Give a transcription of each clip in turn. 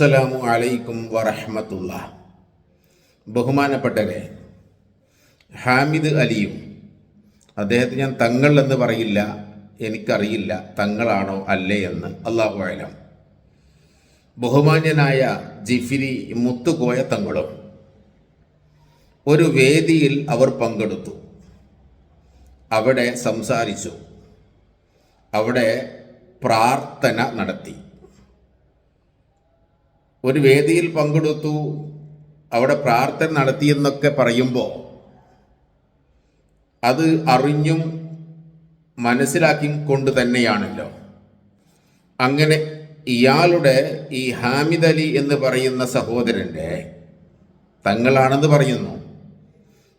അസ്സലാമു അലൈക്കും വറഹ്മത്തുള്ളാഹ്. ബഹുമാനപ്പെട്ടവരെ, ഹാമിദ് അലിയും അദ്ദേഹത്തിന് ഞാൻ തങ്ങൾ എന്ന് പറയില്ല, എനിക്കറിയില്ല തങ്ങളാണോ അല്ലേ എന്ന്, അല്ലാഹു അഅലം. ബഹുമാന്യനായ ജിഫിരി മുത്തുകോയ തങ്ങളും ഒരു വേദിയിൽ അവർ പങ്കെടുത്തു. അവിടെ സംസാരിച്ചു, അവിടെ പ്രാർത്ഥന നടത്തി. ഒരു വേദിയിൽ പങ്കെടുത്തു, അവിടെ പ്രാർത്ഥന നടത്തിയെന്നൊക്കെ പറയുമ്പോൾ അത് അറിഞ്ഞും മനസ്സിലാക്കി കൊണ്ട് തന്നെയാണല്ലോ. അങ്ങനെ ഇയാളുടെ ഈ ഹാമിദ് അലി എന്ന് പറയുന്ന സഹോദരൻ്റെ തങ്ങളാണെന്ന് പറയുന്നു.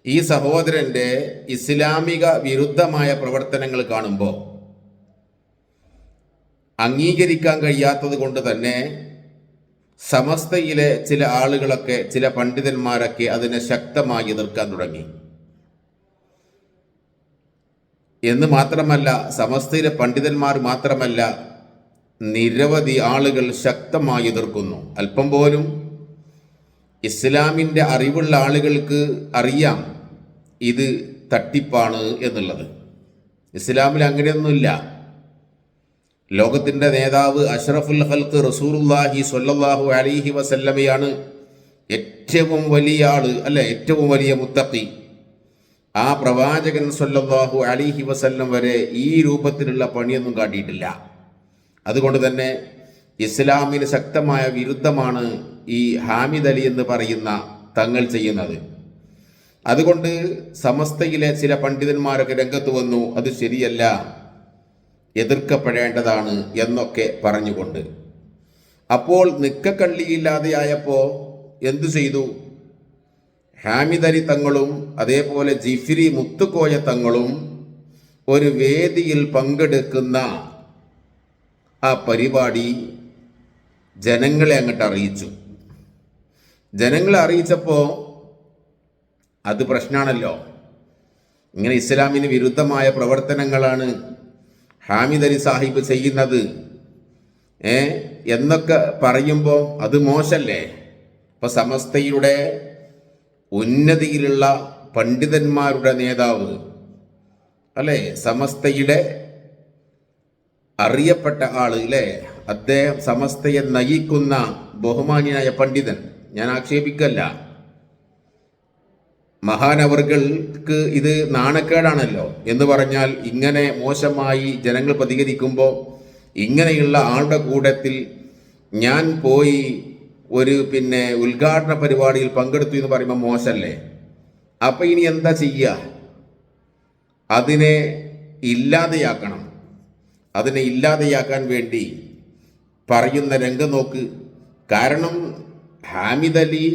ഈ സഹോദരൻ്റെ ഇസ്ലാമിക വിരുദ്ധമായ പ്രവർത്തനങ്ങൾ കാണുമ്പോൾ അംഗീകരിക്കാൻ കഴിയാത്തത് കൊണ്ട് തന്നെ സമസ്തയിലെ ചില ആളുകളൊക്കെ, ചില പണ്ഡിതന്മാരൊക്കെ അതിനെ ശക്തമായി എതിർക്കാൻ തുടങ്ങി. എന്ന് മാത്രമല്ല, സമസ്തയിലെ പണ്ഡിതന്മാർ മാത്രമല്ല, നിരവധി ആളുകൾ ശക്തമായി എതിർക്കുന്നു. അല്പം പോലും ഇസ്ലാമിൻ്റെ അറിവുള്ള ആളുകൾക്ക് അറിയാം ഇത് തട്ടിപ്പാണ് എന്നുള്ളത്. ഇസ്ലാമിൽ അങ്ങനെയൊന്നുമില്ല. ലോകത്തിൻ്റെ നേതാവ് അഷ്റഫുൽ ഖൽഖ് റസൂലുള്ളാഹി സ്വല്ലല്ലാഹു അലൈഹി വസല്ലമയാണ് ഏറ്റവും വലിയ ആള്, അല്ലെ, ഏറ്റവും വലിയ മുത്തഖി. ആ പ്രവാചകൻ സ്വല്ലല്ലാഹു അലൈഹി വസല്ലം വരെ ഈ രൂപത്തിലുള്ള പണിയൊന്നും കാട്ടിയിട്ടില്ല. അതുകൊണ്ട് തന്നെ ഇസ്ലാമിന് ശക്തമായ വിരുദ്ധമാണ് ഈ ഹാമിദ് അലി എന്ന് പറയുന്ന തങ്ങൾ ചെയ്യുന്നത്. അതുകൊണ്ട് സമസ്തയിലെ ചില പണ്ഡിതന്മാരൊക്കെ രംഗത്ത് വന്നു, അത് ശരിയല്ല, എതിർക്കപ്പെടേണ്ടതാണ് എന്നൊക്കെ പറഞ്ഞുകൊണ്ട്. അപ്പോൾ നിക്കക്കള്ളിയില്ലാതെയായപ്പോൾ എന്തു ചെയ്തു? ഹാമിദ് അലി തങ്ങളും അതേപോലെ ജിഫിരി മുത്തുക്കോയ തങ്ങളും ഒരു വേദിയിൽ പങ്കെടുക്കുന്ന ആ പരിപാടി ജനങ്ങളെ അങ്ങോട്ട് അറിയിച്ചു. ജനങ്ങളെ അറിയിച്ചപ്പോൾ അത് പ്രശ്നമാണല്ലോ. ഇങ്ങനെ ഇസ്ലാമിന് വിരുദ്ധമായ പ്രവർത്തനങ്ങളാണ് ഹാമിദ് അലി സാഹിബ് ചെയ്യുന്നത് എന്നൊക്കെ പറയുമ്പോൾ അത് മോശല്ലേ? ഇപ്പൊ സമസ്തയുടെ ഉന്നതിയിലുള്ള പണ്ഡിതന്മാരുടെ നേതാവ്, അല്ലേ, സമസ്തയുടെ അറിയപ്പെട്ട ആള്, അല്ലേ, അദ്ദേഹം സമസ്തയെ നയിക്കുന്ന ബഹുമാന്യനായ പണ്ഡിതൻ, ഞാൻ ആക്ഷേപിക്കല്ല, മഹാനവർകൾക്ക് ഇത് നാണക്കേടാണല്ലോ. എന്ന് പറഞ്ഞാൽ ഇങ്ങനെ മോശമായി ജനങ്ങൾ പ്രതികരിക്കുമ്പോൾ ഇങ്ങനെയുള്ള ആളുടെ കൂട്ടത്തിൽ ഞാൻ പോയി ഒരു ഉദ്ഘാടന പരിപാടിയിൽ പങ്കെടുത്തു എന്ന് പറയുമ്പോൾ മോശമല്ലേ? അപ്പം ഇനി എന്താ ചെയ്യുക? അതിനെ ഇല്ലാതെയാക്കണം. അതിനെ ഇല്ലാതെയാക്കാൻ വേണ്ടി പറയുന്ന രംഗം നോക്ക്. കാരണം ഹാമിദ് അലി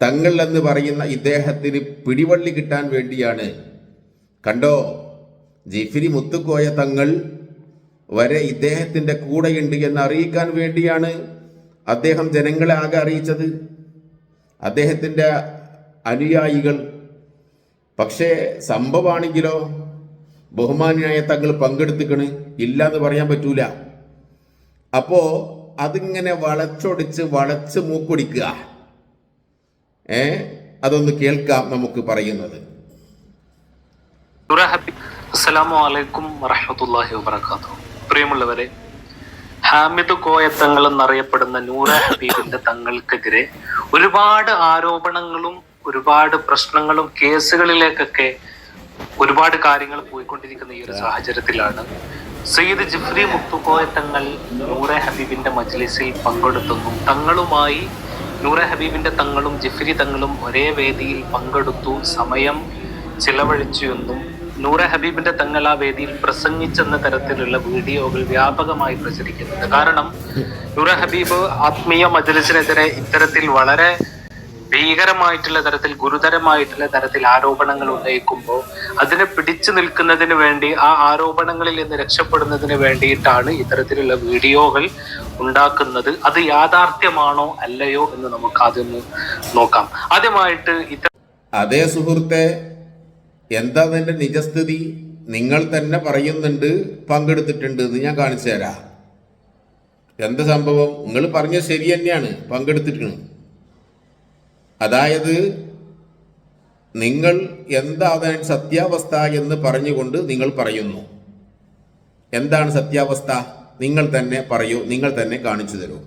തങ്ങൾ എന്ന് പറയുന്ന ഇദ്ദേഹത്തിന് പിടിവള്ളി കിട്ടാൻ വേണ്ടിയാണ്. കണ്ടോ, ജിഫിരി മുത്തുക്കോയ തങ്ങൾ വരെ ഇദ്ദേഹത്തിൻ്റെ കൂടെയുണ്ട് എന്ന് അറിയിക്കാൻ വേണ്ടിയാണ് അദ്ദേഹം ജനങ്ങളെ ആകെ അറിയിച്ചത്, അദ്ദേഹത്തിൻ്റെ അനുയായികൾ. പക്ഷേ സംഭവമാണെങ്കിലോ ബഹുമാന്യനായ തങ്ങൾ പങ്കെടുത്തിക്കണ്, ഇല്ല എന്ന് പറയാൻ പറ്റൂല. അപ്പോ അതിങ്ങനെ വളച്ച് മൂക്കൊടിക്കുക. അതൊന്ന് കേൾക്കാം നമുക്ക് പറയുന്നത്. അസ്സലാമു അലൈക്കും വറഹ്മത്തുള്ളാഹി വബറകാതുഹു. പ്രിയമുള്ളവരെ, ഹാമിദ് കോയത്തങ്ങൾ എന്നറിയപ്പെടുന്ന നൂറ ഹബീബിന്റെ തങ്ങൾക്കെതിരെ ഒരുപാട് ആരോപണങ്ങളും ഒരുപാട് പ്രശ്നങ്ങളും കേസുകളിലേക്കൊക്കെ ഒരുപാട് കാര്യങ്ങൾ പോയിക്കൊണ്ടിരിക്കുന്ന ഈ ഒരു സാഹചര്യത്തിലാണ് സയ്യിദ് ജിഫ്രി മുത്തുക്കോയ തങ്ങൾ നൂറ ഹബീബിന്റെ മജ്ലിസിൽ പങ്കെടുത്തെന്നും തങ്ങളുമായി നൂറ ഹബീബിന്റെ തങ്ങളും ജിഫ്രി തങ്ങളും ഒരേ വേദിയിൽ പങ്കെടുത്തു, സമയം ചിലവഴിച്ചു എന്നും നൂറ ഹബീബിന്റെ തങ്ങൾ ആ വേദിയിൽ പ്രസംഗിച്ചെന്ന തരത്തിലുള്ള വീഡിയോകൾ വ്യാപകമായി പ്രചരിക്കുന്നുണ്ട്. കാരണം നൂറ ഹബീബ് ആത്മീയ മജ്ലിസിനെതിരെ ഇത്തരത്തിൽ വളരെ ഭീകരമായിട്ടുള്ള തരത്തിൽ, ഗുരുതരമായിട്ടുള്ള തരത്തിൽ ആരോപണങ്ങൾ ഉന്നയിക്കുമ്പോൾ അതിനെ പിടിച്ചു നിൽക്കുന്നതിന് വേണ്ടി, ആ ആരോപണങ്ങളിൽ നിന്ന് രക്ഷപ്പെടുന്നതിന് വേണ്ടിയിട്ടാണ് ഇത്തരത്തിലുള്ള വീഡിയോകൾ ഉണ്ടാക്കുന്നത്. അത് യാഥാർത്ഥ്യമാണോ അല്ലയോ എന്ന് നമുക്ക് ആദ്യം നോക്കാം. ആദ്യമായിട്ട് അതേ സുഹൃത്തെ, എന്താ അതിൻ്റെ നിജസ്ഥിതി? നിങ്ങൾ തന്നെ പറയുന്നുണ്ട് പങ്കെടുത്തിട്ടുണ്ട് എന്ന്. ഞാൻ കാണിച്ചു തരാം. എന്താ സംഭവം? നിങ്ങൾ പറഞ്ഞത് ശരി തന്നെയാണ്, പങ്കെടുത്തിരിക്കണം. അതായത് നിങ്ങൾ എന്താണ് സത്യാവസ്ഥ എന്ന് പറഞ്ഞുകൊണ്ട് നിങ്ങൾ പറയുന്നു. എന്താണ് സത്യാവസ്ഥ? നിങ്ങൾ തന്നെ പറയൂ, നിങ്ങൾ തന്നെ കാണിച്ചു തരൂ.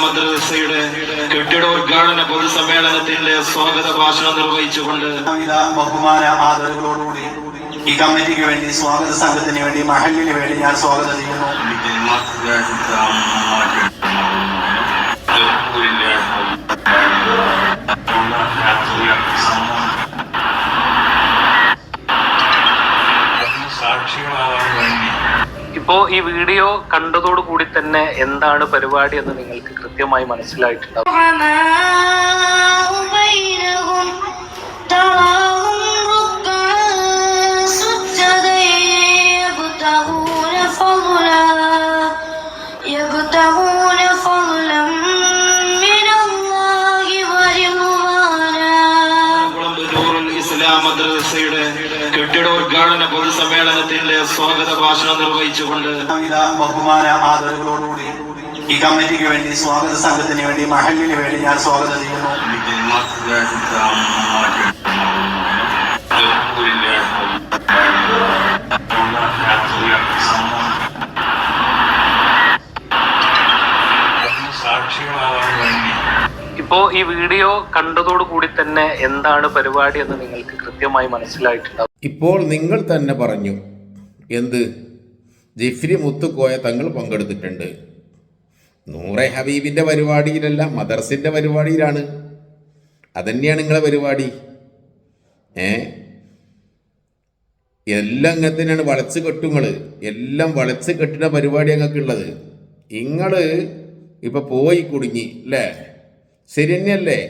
മദ്രസയുടെ കെട്ടിടോദ്ഘാടന പൊതുസമ്മേളനത്തിന്റെ സ്വാഗത ഭാഷണം നിർവഹിച്ചുകൊണ്ട് ബഹുമാന ആദരവുകളോടുകൂടി ഈ കമ്മിറ്റിക്ക് വേണ്ടി, സ്വാഗത സംഘത്തിന് വേണ്ടി, മഹലിന് വേണ്ടി ഞാൻ സ്വാഗതം ചെയ്യുന്നു. ഇപ്പോ ഈ വീഡിയോ കണ്ടതോടു കൂടി തന്നെ എന്താണ് പരിപാടി എന്ന് നിങ്ങൾക്ക് കൃത്യമായി മനസ്സിലായിട്ടുണ്ടാവും. മദ്രസയുടെ കെട്ടിടോദ്ഘാടന പൊതുസമ്മേളനത്തിന്റെ സ്വാഗത ഭാഷണം നിർവഹിച്ചുകൊണ്ട് ബഹുമാന ആദരവുകളോടുകൂടി ഈ കമ്മിറ്റിക്ക് വേണ്ടി, സ്വാഗത സംഘത്തിന് വേണ്ടി, മഹലിന് വേണ്ടി ഞാൻ സ്വാഗതം ചെയ്യുന്നു. ഇപ്പോ ഈ വീഡിയോ കണ്ടതോടു കൂടി തന്നെ എന്താണ് പരിപാടി എന്ന് നിങ്ങൾക്ക് കൃത്യമായി മനസ്സിലായിട്ടുണ്ടാവും. ഇപ്പോൾ നിങ്ങൾ തന്നെ പറഞ്ഞു, എന്ത്? ജിഫ്രി മുത്തുക്കോയ തങ്ങൾ പങ്കെടുത്തിട്ടുണ്ട്. നൂറെ ഹബീബിൻ്റെ പരിപാടിയിലല്ല, മദർസിൻ്റെ പരിപാടിയിലാണ്. അതന്നെയാണ് നിങ്ങളെ പരിപാടി. എല്ലാം ഇങ്ങനെ തന്നെയാണ്, വളച്ച് കെട്ടുങ്ങൾ എല്ലാം വളച്ച് കെട്ടുന്ന പരിപാടി ഞങ്ങൾക്കുള്ളത്. നിങ്ങൾ ഇപ്പം പോയി കുടുങ്ങി അല്ലേ? ശരി തന്നെയല്ലേ?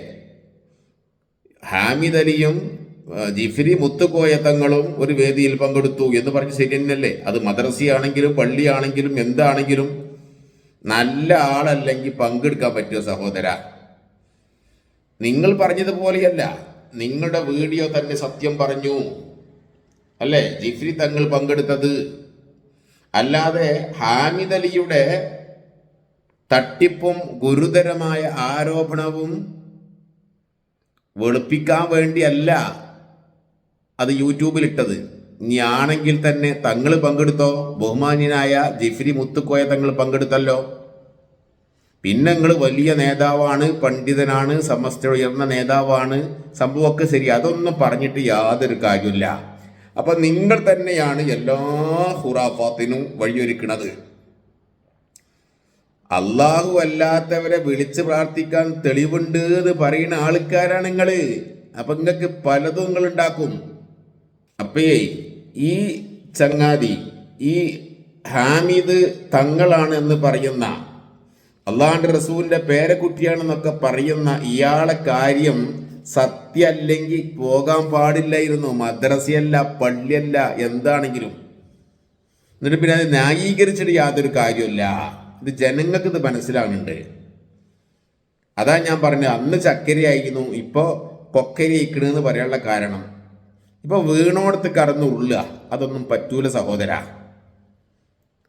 ഹാമിദ് അലിയും ജിഫ്രി മുത്തുക്കോയ തങ്ങളും ഒരു വേദിയിൽ പങ്കെടുത്തു എന്ന് പറഞ്ഞ് ശരി തന്നെയല്ലേ? അത് മദ്രസയാണെങ്കിലും പള്ളിയാണെങ്കിലും എന്താണെങ്കിലും നല്ല ആളല്ലെങ്കിൽ പങ്കെടുക്കാൻ പറ്റുമോ സഹോദര? നിങ്ങൾ പറഞ്ഞതുപോലെയല്ല, നിങ്ങളുടെ വീഡിയോ തന്നെ സത്യം പറഞ്ഞു അല്ലേ ജിഫ്രി തങ്ങൾ പങ്കെടുത്തത്. അല്ലാതെ ഹാമിദ് അലിയുടെ തട്ടിപ്പും ഗുരുതരമായ ആരോപണവും വെളുപ്പിക്കാൻ വേണ്ടിയല്ല അത് യൂട്യൂബിലിട്ടത്. ഇനി ആണെങ്കിൽ തന്നെ തങ്ങൾ പങ്കെടുത്തോ? ബഹുമാന്യനായ ജിഫ്രി മുത്തുക്കോയ തങ്ങൾ പങ്കെടുത്തല്ലോ. പിന്നെ നിങ്ങൾ വലിയ നേതാവാണ്, പണ്ഡിതനാണ്, സമസ്ത ഉയർന്ന നേതാവാണ്, സംഭവമൊക്കെ ശരി. അതൊന്നും പറഞ്ഞിട്ട് യാതൊരു കാര്യമില്ല. അപ്പം നിങ്ങൾ തന്നെയാണ് എല്ലാ ഖുറാഫാത്തിനും വഴിയൊരുക്കുന്നത്. അള്ളാഹു അല്ലാത്തവരെ വിളിച്ച് പ്രാർത്ഥിക്കാൻ തെളിവുണ്ട് എന്ന് പറയുന്ന ആൾക്കാരാണ് നിങ്ങൾ. അപ്പം നിങ്ങൾക്ക് പലതും നിങ്ങൾ ഉണ്ടാക്കും. അപ്പേ ഈ ചങ്ങാതി, ഈ ഹാമിദ് തങ്ങളാണ് എന്ന് പറയുന്ന, അള്ളാഹുവിൻ്റെ റസൂലിൻ്റെ പേരക്കുട്ടിയാണെന്നൊക്കെ പറയുന്ന ഇയാളെ കാര്യം സത്യമല്ലെങ്കിൽ പോകാൻ പാടില്ലായിരുന്നു. മദ്രസയല്ല, പള്ളിയല്ല, എന്താണെങ്കിലും. എന്നിട്ട് പിന്നെ അത് ന്യായീകരിച്ചിട്ട് യാതൊരു കാര്യമില്ല. ഇത് ജനങ്ങൾക്ക് ഇത് മനസ്സിലാകുന്നുണ്ട്. അതാ ഞാൻ പറഞ്ഞത്, അന്ന് ചക്കരയായിരുന്നു, ഇപ്പോൾ കൊക്കരി അയക്കണെന്ന് പറയാനുള്ള കാരണം. ഇപ്പോൾ വീണോടത്ത് കറന്ന് ഉള്ളുക, അതൊന്നും പറ്റൂല സഹോദര.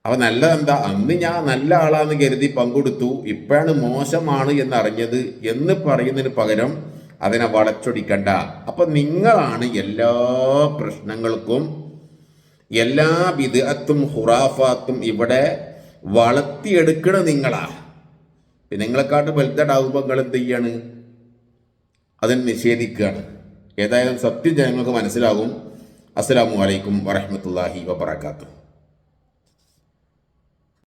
അപ്പോൾ നല്ലതെന്താ? അന്ന് ഞാൻ നല്ല ആളാന്ന് കരുതി പങ്കെടുത്തു, ഇപ്പോഴാണ് മോശമാണ് എന്നറിഞ്ഞത് എന്ന് പറയുന്നതിന് പകരം അതിനെ വളച്ചൊടിക്കണ്ട. അപ്പം നിങ്ങളാണ് എല്ലാ പ്രശ്നങ്ങൾക്കും, എല്ലാ ബിദ്അത്തും ഖുറാഫാത്തും ഇവിടെ വളർത്തിയെടുക്കണ നിങ്ങളാ. പിന്നെ നിങ്ങളെക്കാട്ട് വലുതാകുമ്പോൾ നിങ്ങൾ എന്ത് ചെയ്യാണ്? അതിനെ നിഷേധിക്കുകയാണ്. ഏതായാലും സത്യം ജനങ്ങൾക്ക് മനസ്സിലാകും. അസ്സലാമു അലൈക്കും വറഹ്മത്തുള്ളാഹി വബറകാതുഹു.